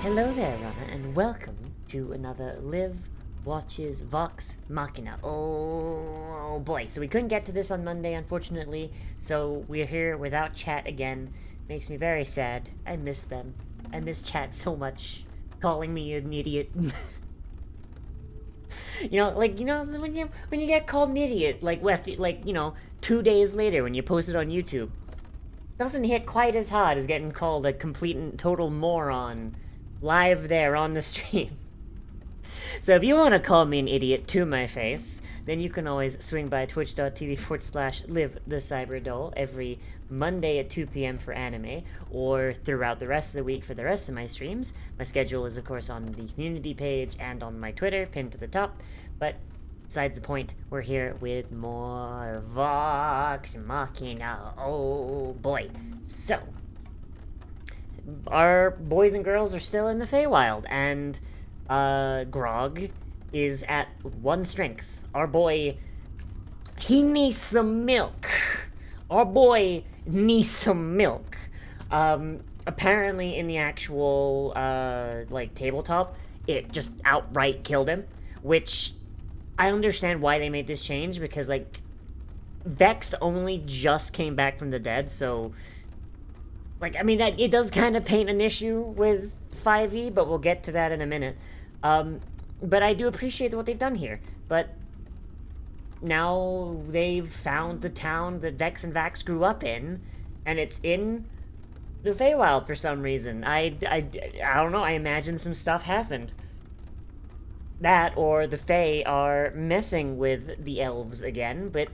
Hello there, Rana, and welcome to another Live Watches Vox Machina. Oh boy, so we couldn't get to this on Monday, unfortunately, so we're here without chat again. Makes me very sad. I miss them. I miss chat so much. Calling me an idiot. When you get called an idiot, after 2 days later when you post it on YouTube, doesn't hit quite as hard as getting called a complete and total moron live there on the stream. So if you want to call me an idiot to my face, then you can always swing by twitch.tv/livethecyberdole every Monday at 2 p.m. for anime, or throughout the rest of the week for the rest of my streams. My schedule is, of course, on the community page and on my Twitter, pinned to the top. But besides the point, we're here with more Vox Machina. Oh boy. So, our boys and girls are still in the Feywild, and Grog is at 1 strength. Our boy, he needs some milk. Our boy needs some milk. Apparently in the actual, tabletop, it just outright killed him, which I understand why they made this change, because, Vex only just came back from the dead, so that it does kind of paint an issue with 5e, but we'll get to that in a minute. But I do appreciate what they've done here. But now they've found the town that Vex and Vax grew up in, and it's in the Feywild for some reason. I don't know, I imagine some stuff happened. That, or the Fey are messing with the Elves again, but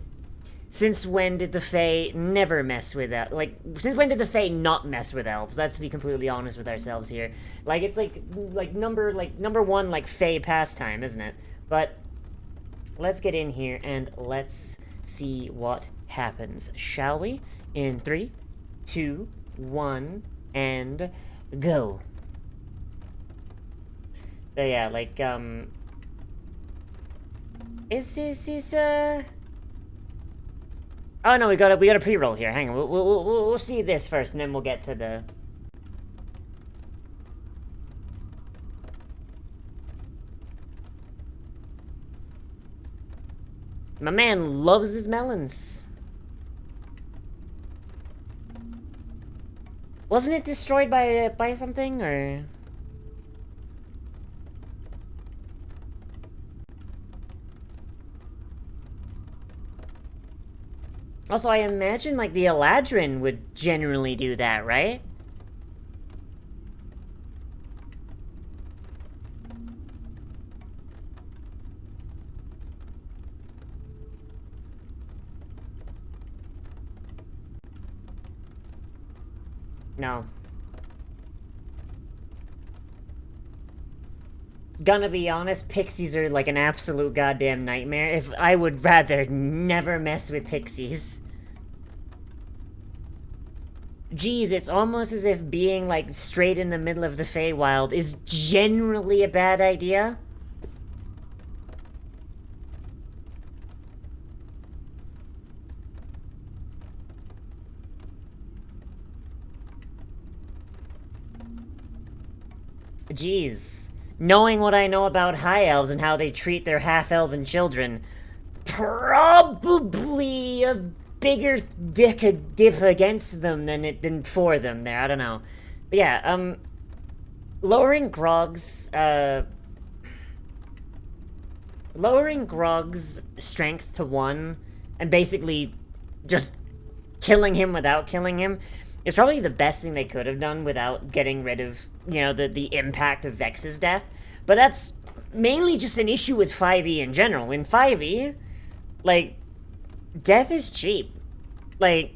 since when did the Fae never mess with that? Since when did the Fae not mess with Elves? Let's be completely honest with ourselves here. It's number one, Fae pastime, isn't it? But let's get in here and let's see what happens, shall we? In 3, 2, 1, and go. So yeah, Oh no, we got a pre-roll here. Hang on, we'll see this first, and then we'll get to the. My man loves his melons. Wasn't it destroyed by something, or? Also, I imagine, the Eladrin would generally do that, right? No. Gonna be honest, Pixies are an absolute goddamn nightmare. If I would rather never mess with Pixies. Geez, it's almost as if being straight in the middle of the Feywild is generally a bad idea. Geez. Knowing what I know about High Elves and how they treat their half-elven children, probably a bigger dick against them than for them there, I don't know. But yeah, lowering Grog's strength to 1, and basically just killing him without killing him, is probably the best thing they could have done without getting rid of, the impact of Vex's death. But that's mainly just an issue with 5e in general. In 5e, death is cheap. You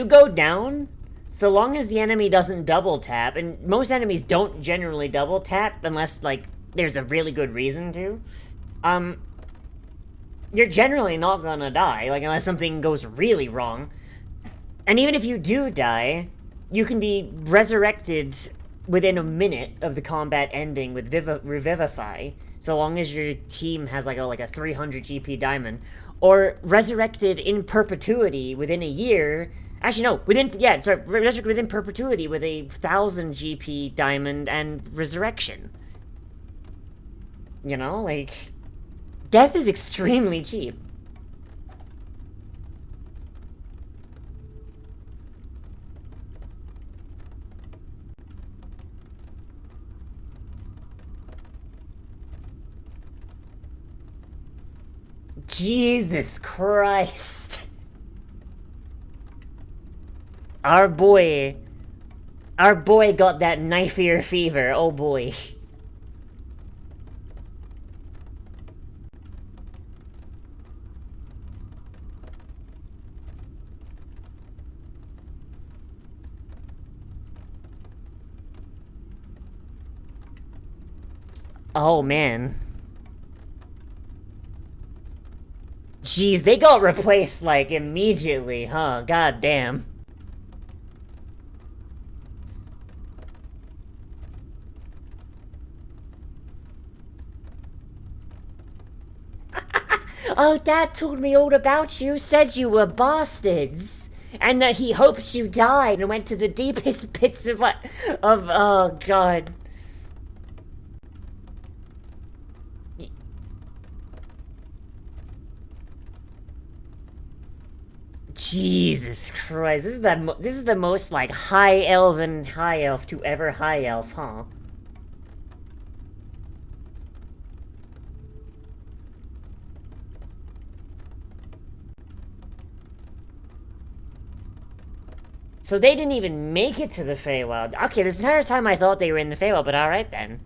go down, so long as the enemy doesn't double tap, and most enemies don't generally double tap unless, there's a really good reason to, you're generally not gonna die, unless something goes really wrong. And even if you do die, you can be resurrected within a minute of the combat ending with Revivify, so long as your team has, a 300 GP diamond, or resurrected in perpetuity within a year Actually, no, within perpetuity with a 1,000 GP diamond and resurrection. You know, like, death is extremely cheap. Jesus Christ. Our boy got that knife ear fever, oh boy. Oh man. Jeez, they got replaced, like, immediately, huh? God damn. Oh, Dad told me all about you, said you were bastards, and that he hoped you died and went to the deepest pits of, oh god. Jesus Christ, this is the most, like, high elf to ever high elf, huh? So they didn't even make it to the Feywild. Okay, this entire time I thought they were in the Feywild, but alright then.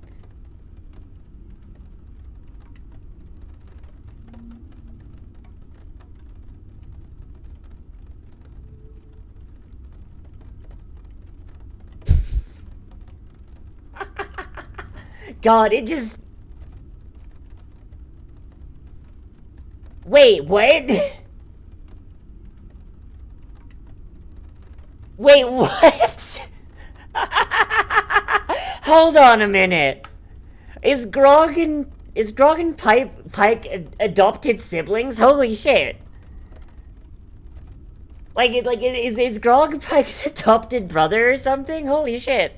God, it just... Wait, what? Wait, what? Hold on a minute. Is Grog and Pike adopted siblings? Holy shit. Is Grog Pike's adopted brother or something? Holy shit.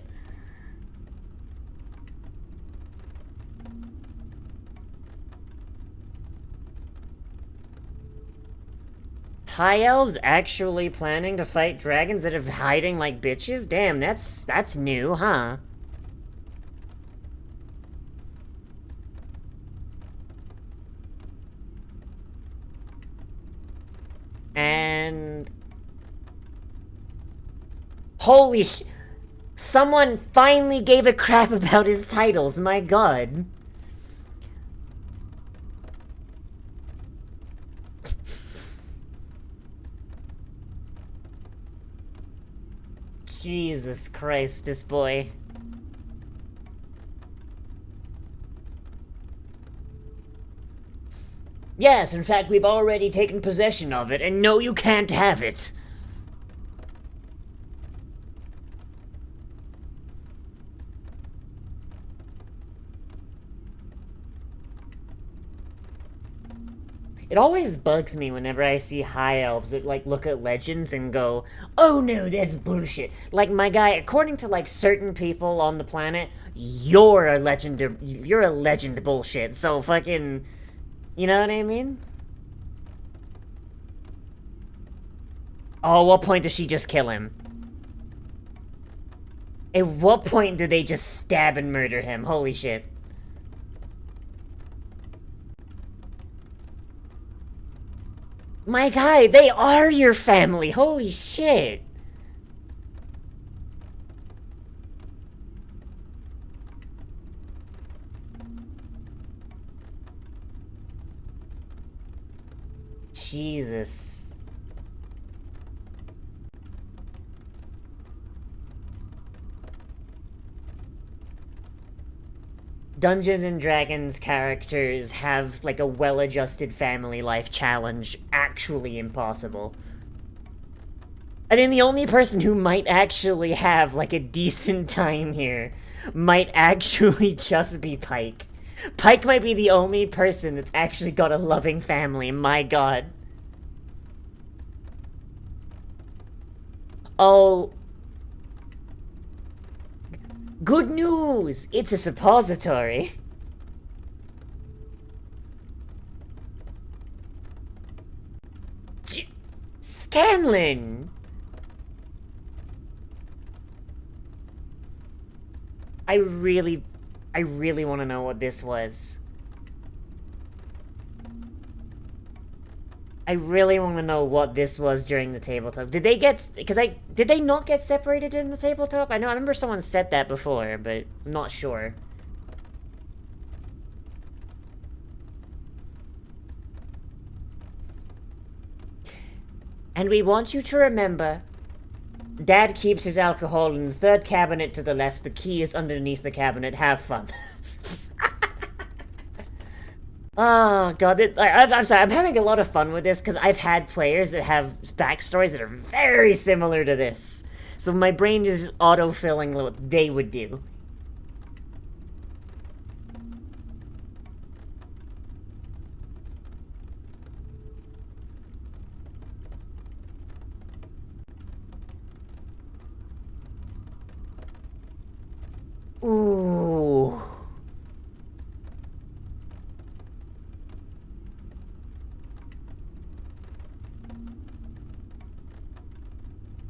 High Elves actually planning to fight dragons that are hiding like bitches? Damn, that's new, huh? And... Holy sh... Someone finally gave a crap about his titles, my god. Jesus Christ, this boy. Yes, in fact, we've already taken possession of it, and no, you can't have it. It always bugs me whenever I see high elves that, like, look at legends and go, oh no, that's bullshit. Like, my guy, according to, like, certain people on the planet, you're a legend bullshit, so fucking, you know what I mean? Oh, what point does she just kill him? At what point do they just stab and murder him? Holy shit. My guy, they are your family. Holy shit. Jesus. Dungeons and Dragons characters have, like, a well-adjusted family life challenge actually impossible. I think the only person who might actually have, like, a decent time here might actually just be Pike. Pike might be the only person that's actually got a loving family, my god. Oh. Good news! It's a suppository. Scanlan! I really want to know what this was. I really want to know what this was during the tabletop. Did they get... did they not get separated in the tabletop? I remember someone said that before, but I'm not sure. And we want you to remember, Dad keeps his alcohol in the third cabinet to the left. The key is underneath the cabinet. Have fun. Oh, God. I'm sorry. I'm having a lot of fun with this because I've had players that have backstories that are very similar to this. So my brain is just auto-filling what they would do. Ooh.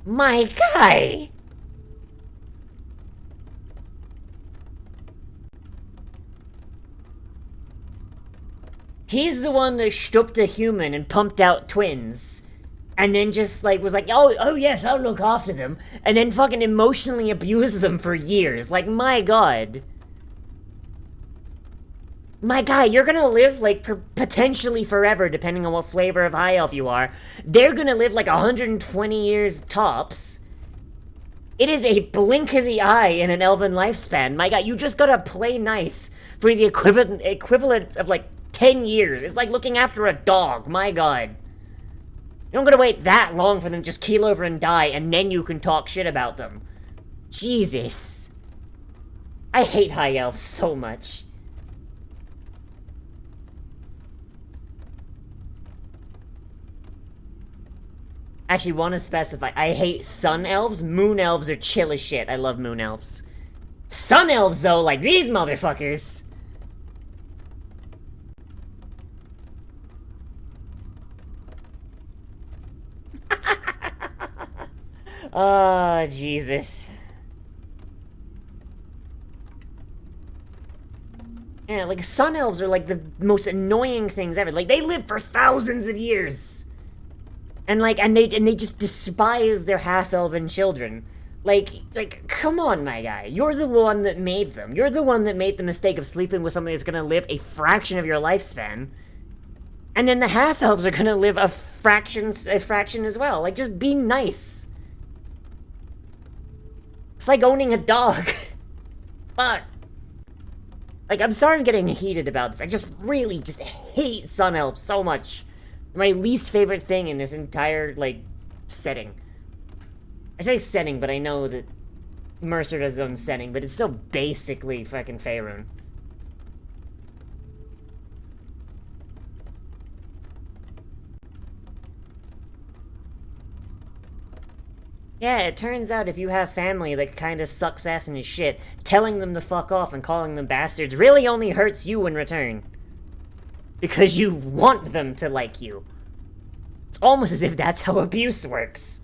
My guy! He's the one that stooped a human and pumped out twins. And then just, like, was like, oh yes, I'll look after them. And then fucking emotionally abused them for years. Like, my god. My guy, you're gonna live, like, potentially forever, depending on what flavor of High Elf you are. They're gonna live, like, 120 years tops. It is a blink of the eye in an elven lifespan. My god, you just gotta play nice for the equivalent of, like, 10 years. It's like looking after a dog, my god. You don't gotta wait that long for them to just keel over and die, and then you can talk shit about them. Jesus. I hate High Elves so much. Actually, want to specify, I hate Sun Elves. Moon Elves are chill as shit. I love Moon Elves. Sun Elves, though, like these motherfuckers. Oh, Jesus. Yeah, like, Sun Elves are, like, the most annoying things ever. Like, they live for thousands of years. And, like, and they just despise their half-elven children. Like, come on, my guy. You're the one that made them. You're the one that made the mistake of sleeping with somebody that's gonna live a fraction of your lifespan. And then the half-elves are gonna live a fraction as well. Like, just be nice. It's like owning a dog. But, like, I'm sorry I'm getting heated about this. I just really just hate Sun Elves so much. My least favorite thing in this entire, like, setting. I say setting, but I know that Mercer does his own setting, but it's still basically fucking Faerun. Yeah, it turns out if you have family that kinda sucks ass in his shit, telling them to fuck off and calling them bastards really only hurts you in return. Because you want them to like you. It's almost as if that's how abuse works.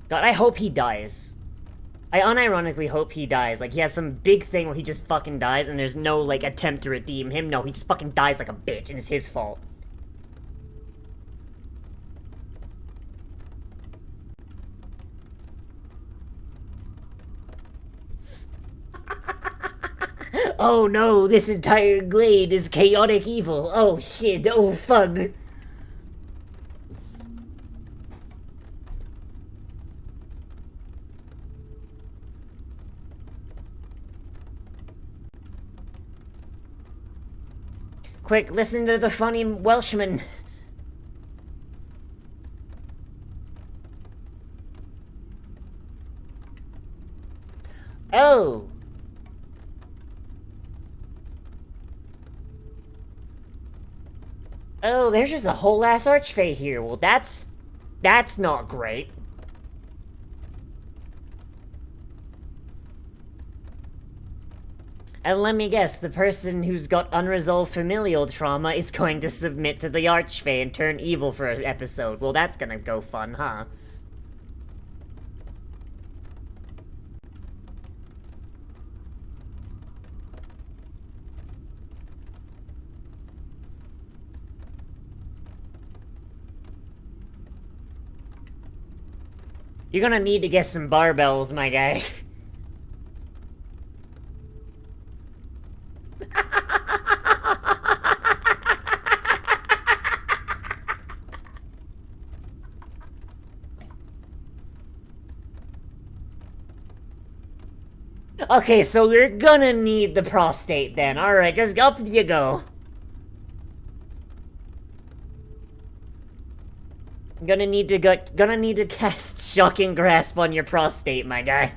God, I hope he dies. I unironically hope he dies. Like, he has some big thing where he just fucking dies and there's no, like, attempt to redeem him. No, he just fucking dies like a bitch and it's his fault. Oh no, this entire glade is chaotic evil. Oh shit, oh fuck. Quick, listen to the funny Welshman. Oh. Oh, there's just a whole ass archfey here. Well, that's not great. And let me guess, the person who's got unresolved familial trauma is going to submit to the archfey and turn evil for an episode. Well, that's gonna go fun, huh? You're gonna need to get some barbells, my guy. Okay, so you're gonna need the prostate then. Alright, just up you go. Gonna need to cast Shocking Grasp on your prostate, my guy.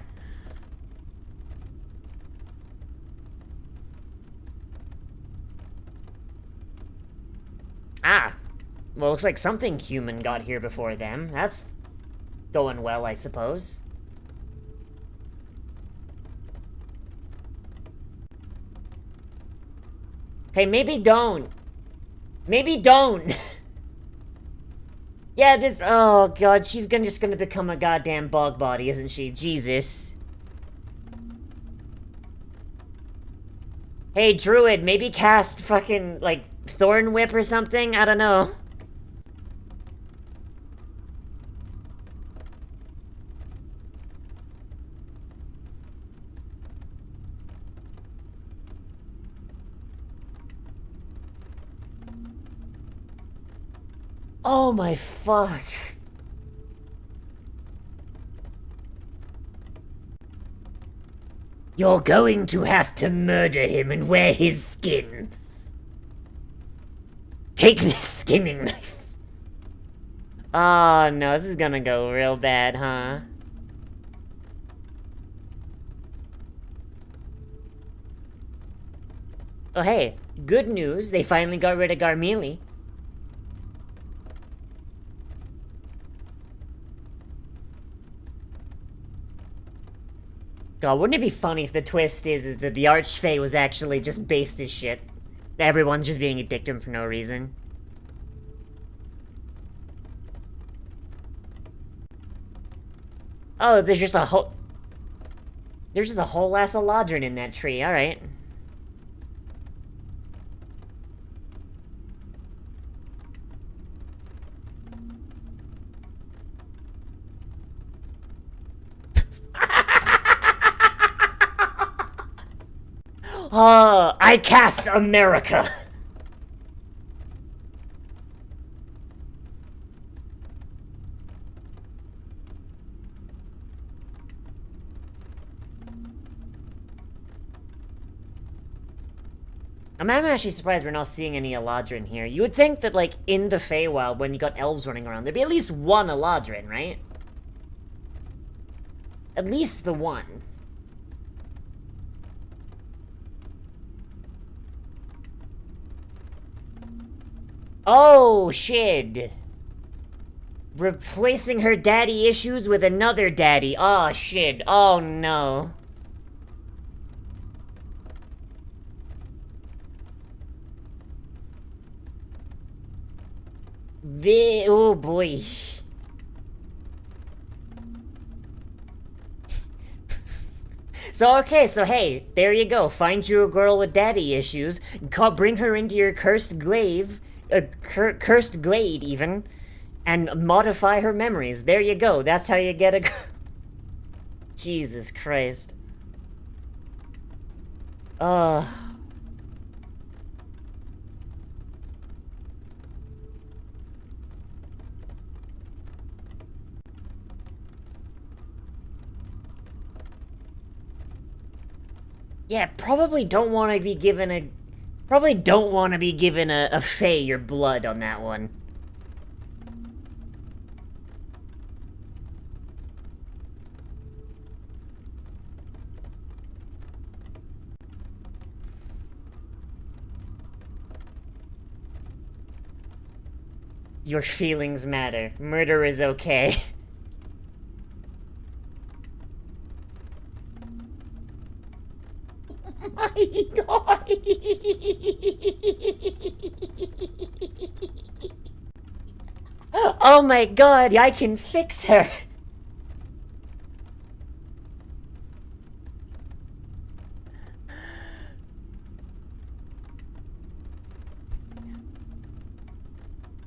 Ah. Well, looks like something human got here before them. That's going well, I suppose. Okay, maybe don't. Maybe don't. Yeah, this... Oh, God, she's just gonna become a goddamn bog body, isn't she? Jesus. Hey, Druid, maybe cast fucking, like, Thorn Whip or something? I don't know. Oh my fuck. You're going to have to murder him and wear his skin. Take this skinning knife. Oh no, this is gonna go real bad, huh? Oh hey, good news, they finally got rid of Garmelie. God, wouldn't it be funny if the twist is that the Archfey was actually just based as shit? Everyone's just being a dictum for no reason. Oh, there's just a whole... There's just a whole ass Eladrin in that tree, alright. I cast America! I'm actually surprised we're not seeing any Eladrin here. You would think that, like, in the Feywild, when you got elves running around, there'd be at least one Eladrin, right? At least the one. Oh, shit. Replacing her daddy issues with another daddy. Oh, shit. Oh, no. Oh, boy. So, okay, so hey, there you go. Find you a girl with daddy issues. Bring her into your cursed glade. Cursed glade, even, and modify her memories. There you go. That's how you get a... Jesus Christ. Yeah, probably don't want to be given a... Probably don't want to be given a Fae your blood on that one. Your feelings matter. Murder is okay. Oh my god! Oh my god, I can fix her!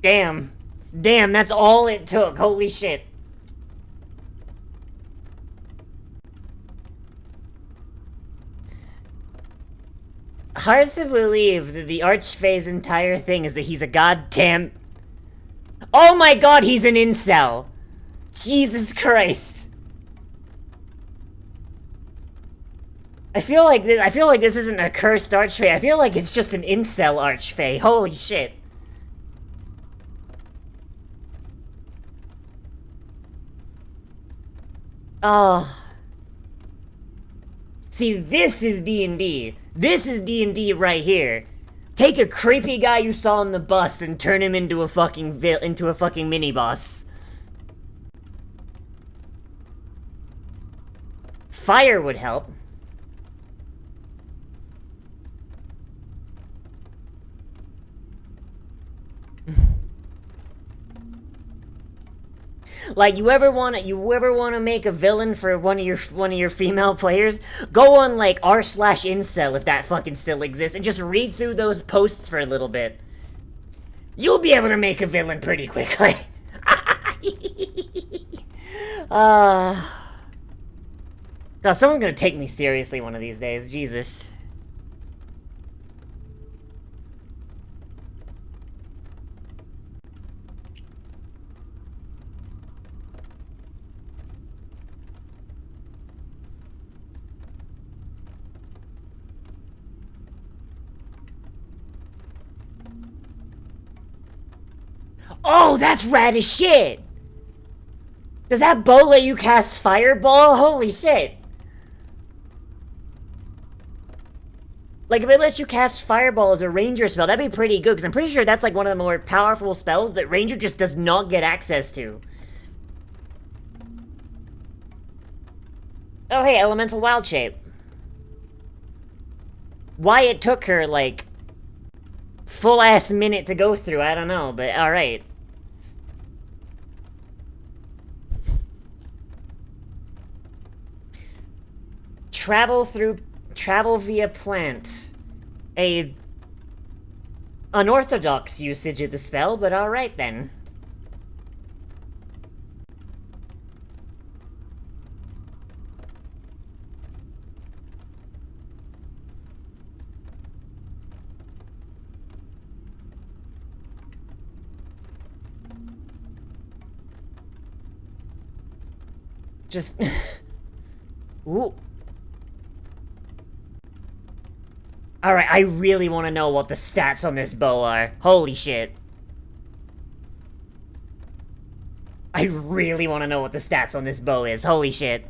Damn. Damn, that's all it took. Holy shit. Hard to believe that the Archfey's entire thing is that he's a goddamn... Oh my god, he's an incel! Jesus Christ. I feel like this isn't a cursed Archfey. I feel like it's just an incel Archfey. Holy shit. Oh. See, this is D&D. This is D&D right here. Take a creepy guy you saw on the bus and turn him into a fucking mini-boss. Fire would help. Like, you ever wanna make a villain for one of your female players? Go on like r/incel if that fucking still exists, and just read through those posts for a little bit. You'll be able to make a villain pretty quickly. God, someone's gonna take me seriously one of these days. Jesus. Oh, that's rad as shit! Does that bow let you cast Fireball? Holy shit! Like, if it lets you cast Fireball as a ranger spell, that'd be pretty good, because I'm pretty sure that's like one of the more powerful spells that ranger just does not get access to. Oh hey, Elemental Wild Shape. Why it took her, like, full-ass minute to go through, I don't know, but alright. Travel via plant. A unorthodox usage of the spell, but alright then. Just... Ooh. Alright, I really want to know what the stats on this bow are. Holy shit. I really want to know what the stats on this bow is. Holy shit.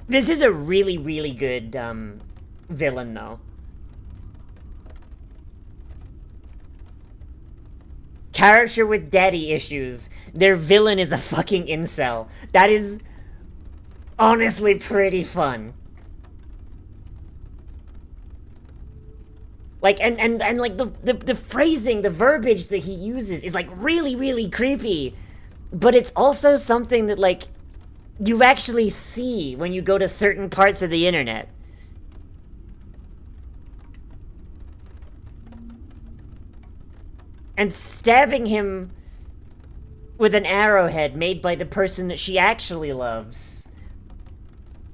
This is a really, really good, villain, though. Character with daddy issues. Their villain is a fucking incel. That is honestly pretty fun. Like, and like the phrasing, the verbiage that he uses is like really, really creepy. But it's also something that, like, you actually see when you go to certain parts of the internet. And stabbing him with an arrowhead made by the person that she actually loves.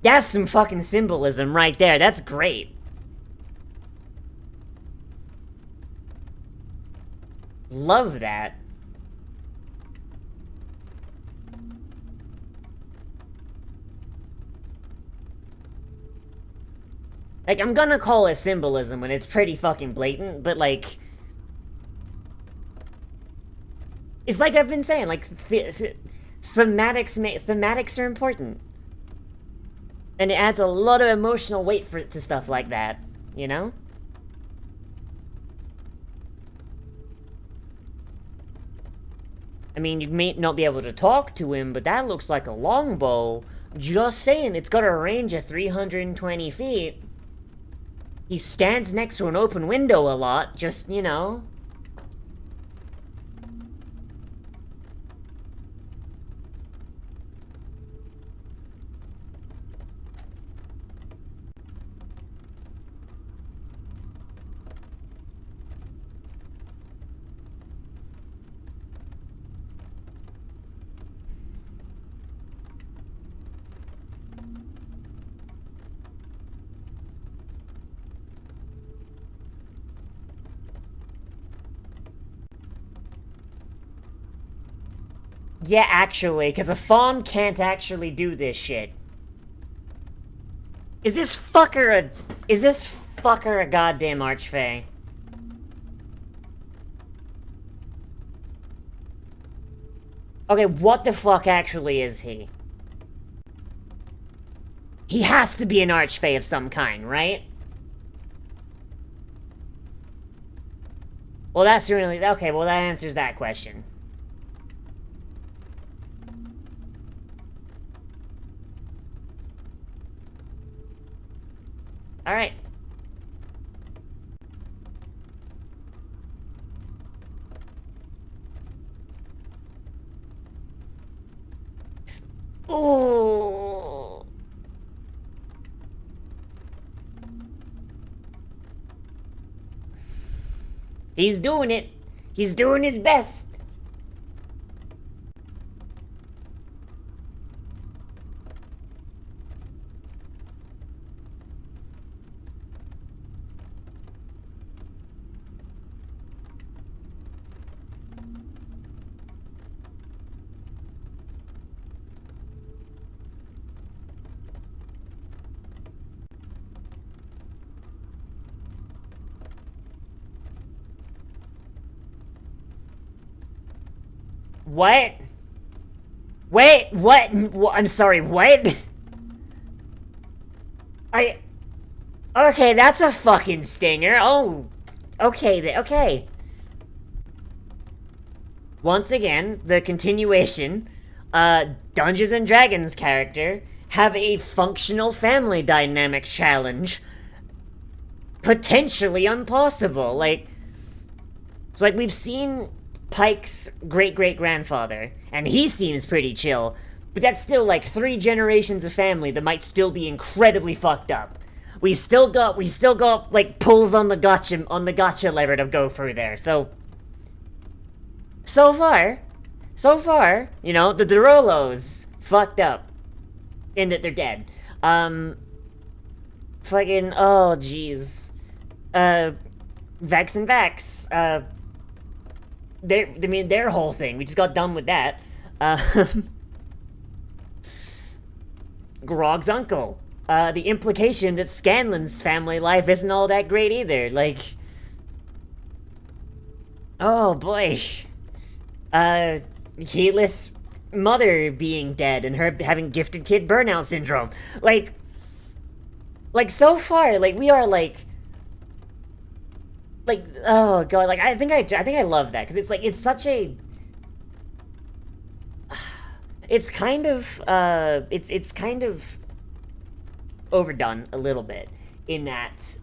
That's some fucking symbolism right there. That's great. Love that. Like, I'm gonna call it symbolism when it's pretty fucking blatant, but like... It's like I've been saying, like, thematics are important. And it adds a lot of emotional weight to stuff like that, you know? I mean, you may not be able to talk to him, but that looks like a longbow. Just saying, it's got a range of 320 feet. He stands next to an open window a lot, just, you know. Yeah, actually, because a fawn can't actually do this shit. Is this fucker a goddamn archfey? Okay, what the fuck actually is he? He has to be an archfey of some kind, right? Well, that's really... Okay, well, that answers that question. Alright. Ooh. He's doing it. He's doing his best. What? Wait, what? I'm sorry, what? Okay, that's a fucking stinger. Oh, okay, okay. Once again, the continuation, Dungeons and Dragons character have a functional family dynamic challenge. Potentially impossible. Like, it's like we've seen Pike's great-great-grandfather, and he seems pretty chill, but that's still like 3 generations of family that might still be incredibly fucked up. We still got like pulls on the gotcha lever to go through there. So far, you know, the Derolos fucked up in that they're dead. Fucking oh jeez. Vex and Vax, their whole thing. We just got done with that. Grog's uncle. The implication that Scanlan's family life isn't all that great either. Like, oh boy. Heedless mother being dead and her having gifted kid burnout syndrome. Like so far, like we are like, oh god, like I think I love that because it's like it's such a, it's kind of overdone a little bit in that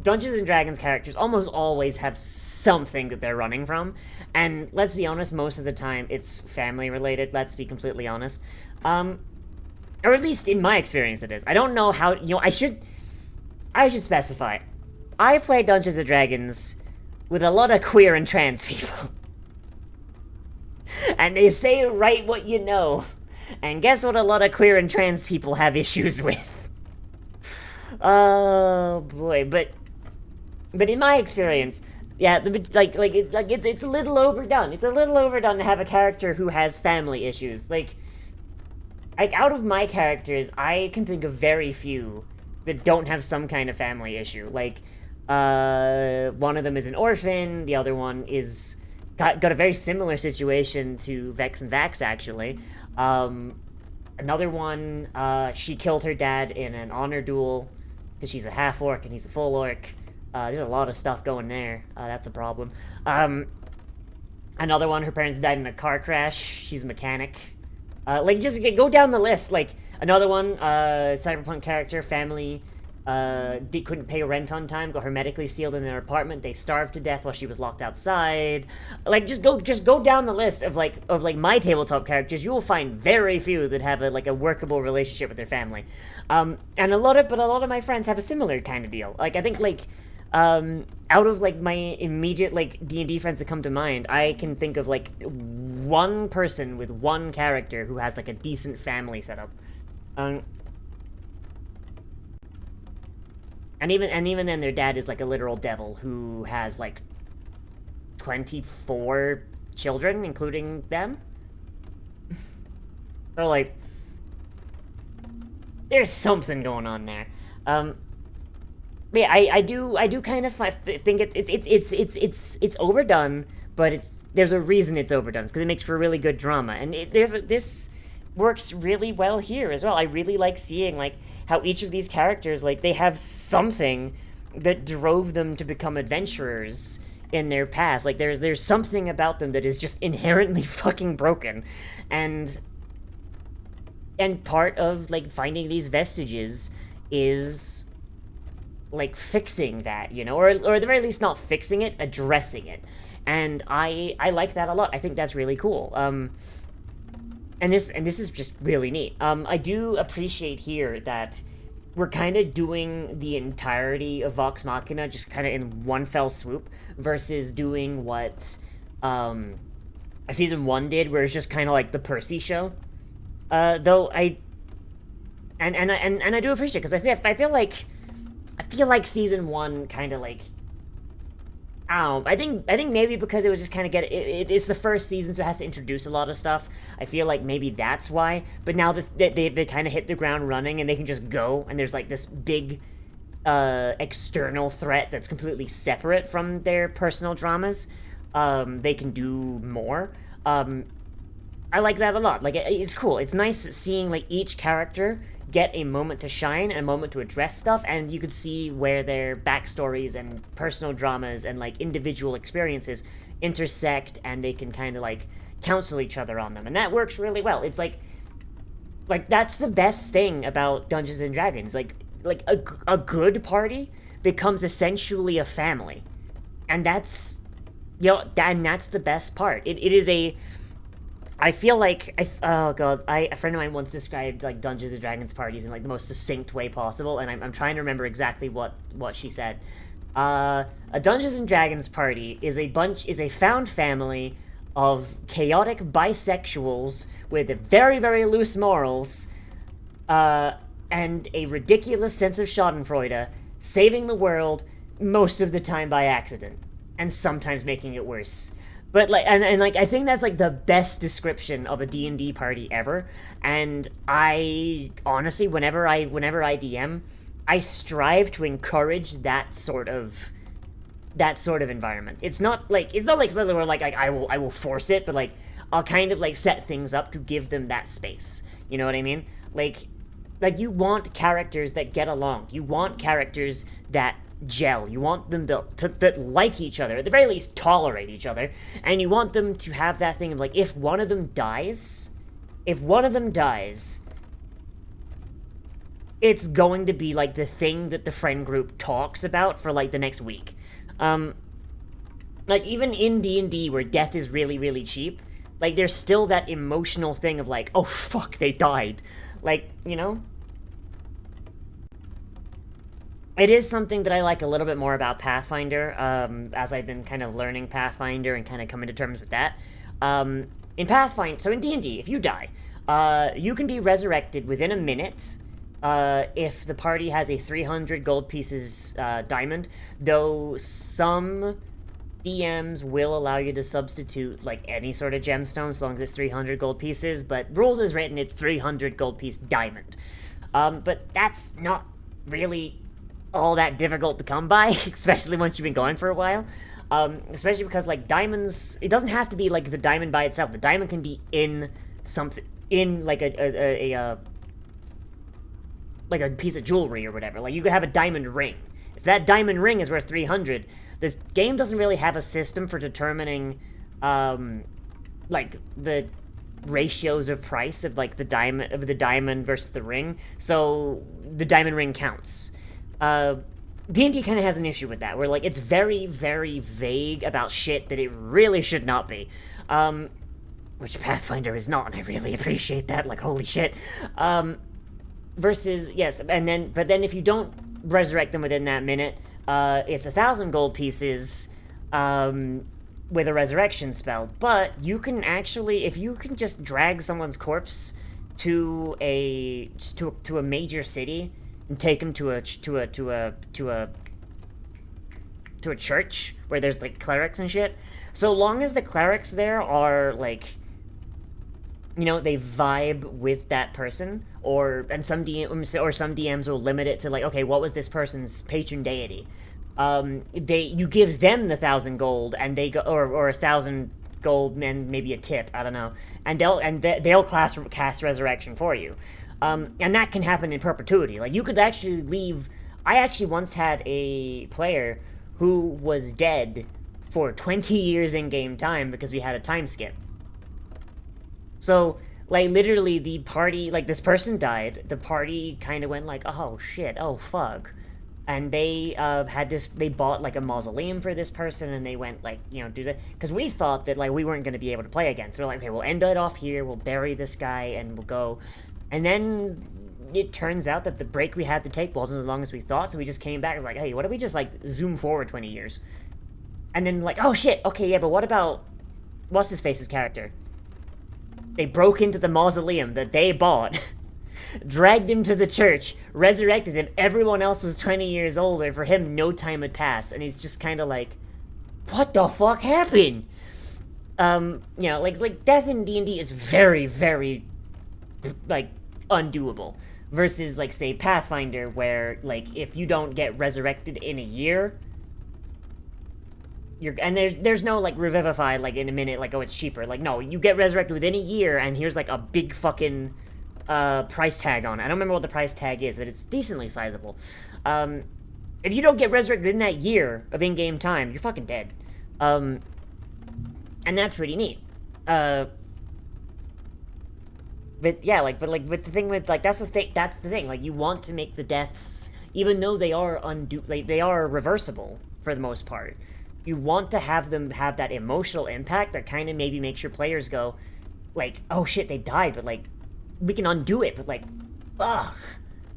Dungeons and Dragons characters almost always have something that they're running from, and let's be honest, most of the time it's family related. Let's be completely honest, or at least in my experience it is. I don't know how, you know, I should specify. I play Dungeons and Dragons with a lot of queer and trans people. And they say write what you know. And guess what a lot of queer and trans people have issues with? Oh boy, but in my experience, yeah, it's a little overdone. It's a little overdone to have a character who has family issues. Like out of my characters, I can think of very few that don't have some kind of family issue. Like, one of them is an orphan, the other one is got a very similar situation to Vex and Vax, actually. Another one, she killed her dad in an honor duel because she's a half orc and he's a full orc. There's a lot of stuff going there. That's a problem. Another one, her parents died in a car crash. She's a mechanic. Like, just go down the list. Like, another one, cyberpunk character, family, they couldn't pay rent on time, got hermetically sealed in their apartment. They starved to death while she was locked outside. Like, just go down the list of my tabletop characters. You will find very few that have a workable relationship with their family. And a lot of my friends have a similar kind of deal. Like, I think out of my immediate D&D friends that come to mind, I can think of one person with one character who has a decent family setup. And even then, their dad is a literal devil who has 24 children, including them. So there's something going on there. Yeah, I do kind of think it's overdone, but there's a reason it's overdone. It's because it makes for really good drama, and this works really well here as well. I really like seeing how each of these characters they have something that drove them to become adventurers in their past. There's something about them that is just inherently fucking broken, and part of finding these vestiges is fixing that, or at the very least not fixing it, addressing it. And I like that a lot. I think that's really cool. And this is just really neat. I do appreciate here that we're kind of doing the entirety of Vox Machina just kind of in one fell swoop versus doing what season 1 did, where it's just kind of the Percy show. Though I do appreciate it, because I feel like season 1 kind of I don't know. I think maybe because it was just kind of it's the first season, so it has to introduce a lot of stuff. I feel like maybe that's why. But now that they kind of hit the ground running and they can just go, and there's this big external threat that's completely separate from their personal dramas, they can do more. I like that a lot. It's cool. It's nice seeing each character get a moment to shine and a moment to address stuff, and you could see where their backstories and personal dramas and individual experiences intersect, and they can kind of counsel each other on them, and that works really well. It's that's the best thing about Dungeons and Dragons. A good party becomes essentially a family, and that's that's the best part. It is a I feel oh god, a friend of mine once described Dungeons and Dragons parties in the most succinct way possible, and I'm trying to remember exactly what she said. A Dungeons and Dragons party is a found family of chaotic bisexuals with very, very loose morals, and a ridiculous sense of Schadenfreude, saving the world most of the time by accident, and sometimes making it worse. But I think that's the best description of a D&D party ever. And I honestly, whenever I DM, I strive to encourage that sort of environment. It's not something where I will force it, but I'll kind of set things up to give them that space. You know what I mean? You want characters that get along. You want characters that gel. You want them to like each other, at the very least tolerate each other, and you want them to have that thing of if one of them dies, it's going to be the thing that the friend group talks about for the next week. Even in D&D where death is really, really cheap, there's still that emotional thing of oh fuck, they died. It is something that I like a little bit more about Pathfinder, as I've been kind of learning Pathfinder and kind of coming to terms with that. In Pathfinder, so in D&D, if you die, you can be resurrected within a minute if the party has a 300 gold pieces diamond, though some DMs will allow you to substitute any sort of gemstone so long as it's 300 gold pieces, but rules as written, it's 300 gold piece diamond. But that's not really all that difficult to come by, especially once you've been going for a while. Especially because diamonds, it doesn't have to be the diamond by itself. The diamond can be in something in like like a piece of jewelry or whatever. Like you could have a diamond ring. If that diamond ring is worth 300, this game doesn't really have a system for determining like the ratios of price of like the diamond versus the ring. So the diamond ring counts. D&D kind of has an issue with that, where like it's very, very vague about shit that it really should not be. Which Pathfinder is not, and I really appreciate that. Like, holy shit. Versus, yes, but then if you don't resurrect them within that minute, it's 1,000 gold pieces, with a resurrection spell. But you can actually, if you can just drag someone's corpse to a major city and take them to a church where there's like clerics and shit. So long as the clerics there are like, you know, they vibe with that person, some DMs will limit it to like, okay, what was this person's patron deity? You give them the 1,000 gold, and they go, or 1,000 gold and maybe a tip, I don't know, and they'll cast resurrection for you, and that can happen in perpetuity. Like you could actually leave. I actually once had a player who was dead for 20 years in game time because we had a time skip. So, like, literally, the party, like, this person died, the party kind of went like, oh, shit, oh, fuck. And they they bought, like, a mausoleum for this person, and they went, like, you know, do that. Because we thought that, like, we weren't going to be able to play again. So we're like, okay, we'll end it off here, we'll bury this guy, and we'll go. And then it turns out that the break we had to take wasn't as long as we thought, so we just came back and was like, hey, what if we just, like, zoom forward 20 years? And then, like, oh, shit, okay, yeah, but what about what's-his-face's character? They broke into the mausoleum that they bought, dragged him to the church, resurrected him. Everyone else was 20 years older. For him, no time had passed. And he's just kind of like, what the fuck happened? You know, like death in D&D is very, very, like, undoable. Versus, like, say, Pathfinder, where, like, if you don't get resurrected in a year, and there's no, like, revivify, like, in a minute, like, oh, it's cheaper. Like, no, you get resurrected within a year, and here's, like, a big fucking, price tag on it. I don't remember what the price tag is, but it's decently sizable. If you don't get resurrected in that year of in-game time, you're fucking dead. And that's pretty neat. But, yeah, like, with the thing with, like, that's the thing, like, you want to make the deaths, even though they are they are reversible, for the most part. You want to have them have that emotional impact that kind of maybe makes your players go, like, oh shit, they died, but, like, we can undo it, but, like,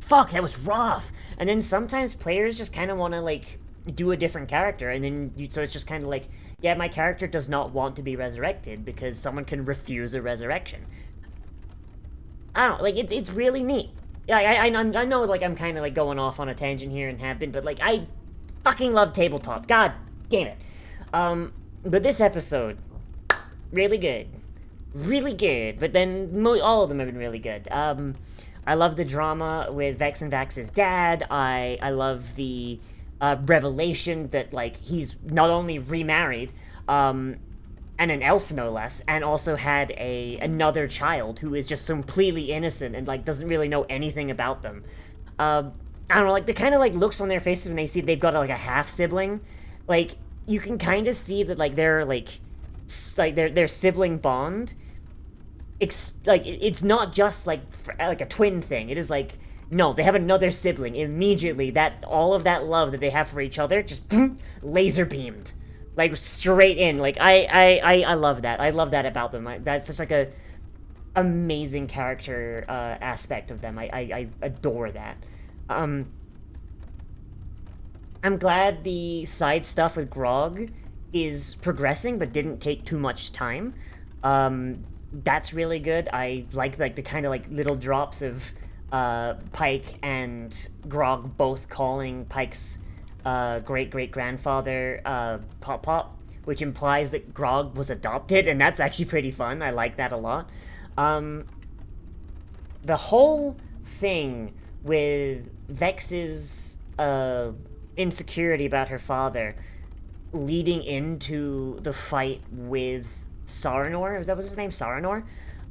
fuck, that was rough. And then sometimes players just kind of want to, like, do a different character, and then so it's just kind of like, yeah, my character does not want to be resurrected because someone can refuse a resurrection. I don't know, like, it's really neat. Yeah, I know, like, I'm kind of, like, going off on a tangent here and have been, but, like, I fucking love tabletop. God damn it. But this episode, really good. Really good. But then all of them have been really good. I love the drama with Vex and Vax's dad. I love the revelation that, like, he's not only remarried, and an elf no less, and also had another child who is just completely innocent and, like, doesn't really know anything about them. I don't know, like, the kind of, like, looks on their faces when they see they've got, like, a half-sibling. Like, you can kind of see that, like, they're, like, their sibling bond, it's not just, like a twin thing. It is, like, no, they have another sibling. Immediately, all of that love that they have for each other just laser beamed. Like, straight in. Like, I love that. I love that about them. That's such, like, a amazing character aspect of them. I adore that. I'm glad the side stuff with Grog is progressing, but didn't take too much time. That's really good. I like the kind of, like, little drops of Pike and Grog both calling Pike's great-great-grandfather Pop-Pop, which implies that Grog was adopted, and that's actually pretty fun. I like that a lot. The whole thing with Vex's insecurity about her father leading into the fight with Saranor, was that his name? Saranor?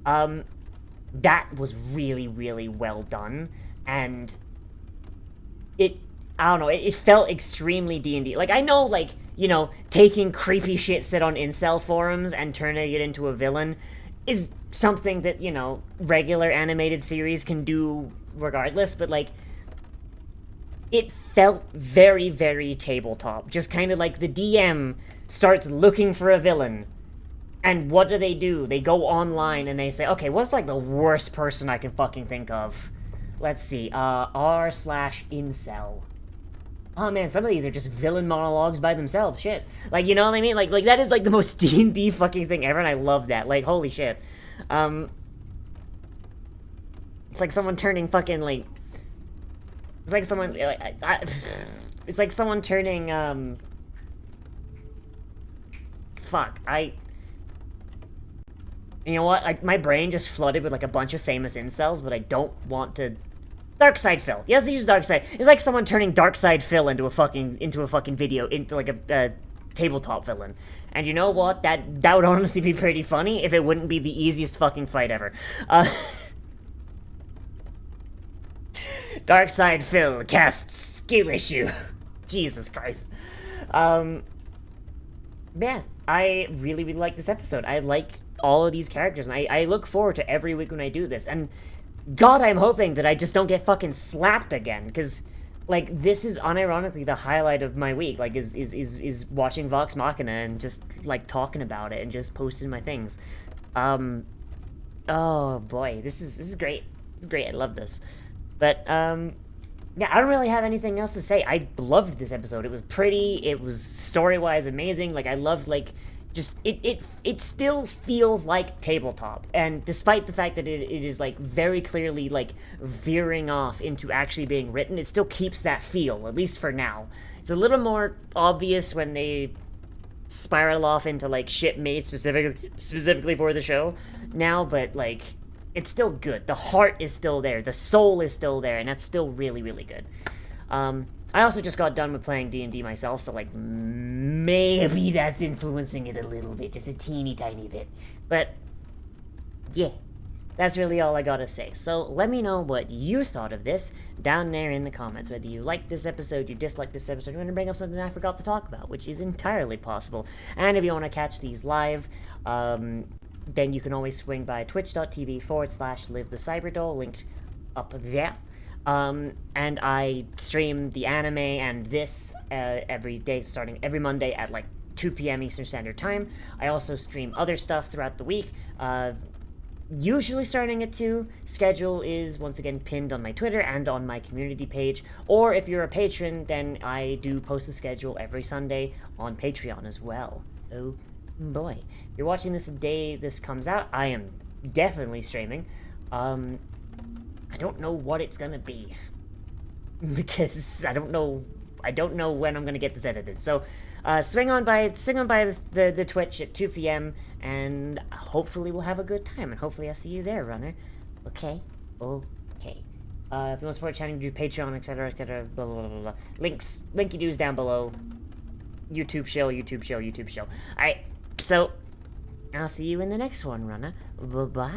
That was really, really well done, and I don't know, it felt extremely D&D. Like, I know, like, you know, taking creepy shit said on incel forums and turning it into a villain is something that, you know, regular animated series can do regardless, but, like, it felt very, very tabletop. Just kind of like the DM starts looking for a villain, and what do? They go online and they say, okay, what's, like, the worst person I can fucking think of? Let's see, r/incel. Oh man, some of these are just villain monologues by themselves. Shit, like, you know what I mean? Like that is like the most D&D fucking thing ever, and I love that. Like, holy shit. It's like someone turning fucking like. It's like someone it's like someone turning Fuck, You know what? My brain just flooded with like a bunch of famous incels, but I don't want to. Darkside Phil. Yes, he uses Darkside. It's like someone turning Darkside Phil into a fucking video, into like a tabletop villain. And you know what? That would honestly be pretty funny if it wouldn't be the easiest fucking fight ever. Darkside Phil casts skill issue. Jesus Christ. Man, I really, really like this episode. I like all of these characters, and I look forward to every week when I do this. And God, I'm hoping that I just don't get fucking slapped again, because, like, this is unironically the highlight of my week, like, is watching Vox Machina and just, like, talking about it and just posting my things. Oh, boy, this is great. This is great, I love this. But, yeah, I don't really have anything else to say. I loved this episode. It was pretty, it was story-wise amazing, like, I loved, like, just, it still feels like tabletop, and despite the fact that it is, like, very clearly, like, veering off into actually being written, it still keeps that feel, at least for now. It's a little more obvious when they spiral off into, like, shit made specifically for the show now, but, like, it's still good. The heart is still there, the soul is still there, and that's still really, really good. I also just got done with playing D&D myself, so, like, maybe that's influencing it a little bit, just a teeny tiny bit. But, yeah, that's really all I gotta say. So let me know what you thought of this down there in the comments, whether you liked this episode, you disliked this episode, you want to bring up something I forgot to talk about, which is entirely possible. And if you want to catch these live, then you can always swing by twitch.tv/livethecyberdoll, linked up there. And I stream the anime and this every day, starting every Monday at like 2 p.m. Eastern Standard Time. I also stream other stuff throughout the week, usually starting at 2. Schedule is once again pinned on my Twitter and on my community page, or if you're a patron, then I do post the schedule every Sunday on Patreon as well. Oh boy. If you're watching this the day this comes out, I am definitely streaming. I don't know what it's gonna be, because I don't know when I'm gonna get this edited. So, swing on by the Twitch at 2 p.m. and hopefully we'll have a good time, and hopefully I'll see you there, runner. Okay. If you want to support chatting, do Patreon, etc., blah, blah, blah, blah. Linky doos down below. YouTube show. Alright, so I'll see you in the next one, runner. Bye-bye.